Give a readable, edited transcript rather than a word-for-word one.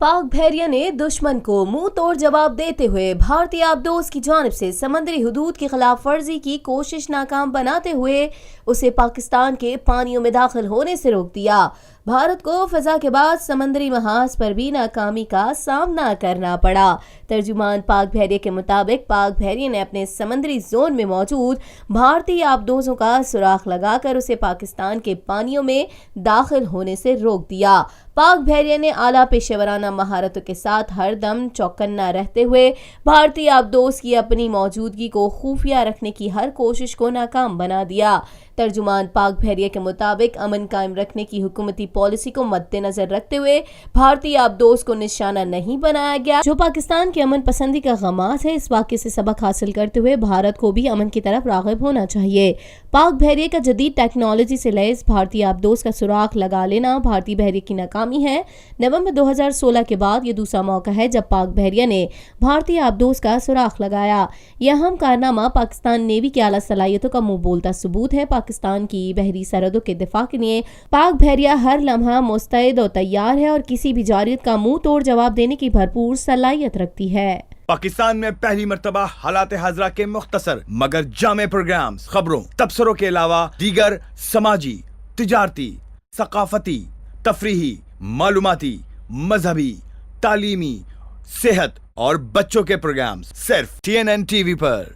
पाक बहरिया ने दुश्मन को मुंह तोड़ जवाब देते हुए भारतीय आबदोज की जानिब से समंदरी हुदूद की खिलाफ वर्जी की कोशिश नाकाम बनाते हुए उसे पाकिस्तान के पानियों में दाखिल होने से रोक दिया। भारत को फजा के बाद समंदरी महाज पर भी नाकामी का सामना करना पड़ा। तर्जुमान पाक बहरिया के मुताबिक पाक बहरिया ने अपने समंदरी जोन में मौजूद भारतीय आबदोजों का सुराख लगाकर उसे पाकिस्तान के पानियों में दाखिल होने से रोक दिया। पाक बहरिया ने आला पेशेवराना महारतों के साथ हर दम चौकन्ना रहते हुए भारतीय आबदोज की अपनी मौजूदगी को खुफिया रखने की हर कोशिश को नाकाम बना दिया। तर्जुमान पाक बहरिया के मुताबिक अमन कायम रखने की हुकूमती पॉलिसी को मद्देनजर रखते हुए भारतीय आबदोज को निशाना नहीं बनाया गया, जो पाकिस्तान की अमन पसंदी का गमाज है। इस वाक़े से सबक हासिल करते हुए भारत को भी अमन की तरफ राग़िब होना चाहिए। पाक बहरिया का जदीद टेक्नोलॉजी से लैस भारतीय आबदोज का सुराख लगा लेना भारतीय बहरिया की नाकामी है। नवंबर 2016 के बाद ये दूसरा मौका है जब पाक बहरिया ने भारतीय आबदोज का सुराख लगाया। यह अहम कारनामा पाकिस्तान नेवी की आला सलाहियतों का मुंह बोलता सबूत है। पाकिस्तान की बहरी सरहदों के दिफा के लिए पाक बहरिया हर लम्हा मुस्तैद और तैयार है और किसी भी जारियत का मुंह तोड़ जवाब देने की भरपूर सलाहियत रखती है। पाकिस्तान में पहली मर्तबा हालात हाजरा के मुख्तसर मगर जामे प्रोग्राम्स, खबरों, तबसरों के अलावा दीगर समाजी, तिजारती, सकाफती, तफरीही, मालूमाती, मजहबी, तालीमी, सेहत और बच्चों के प्रोग्राम्स सिर्फ TNN TV पर।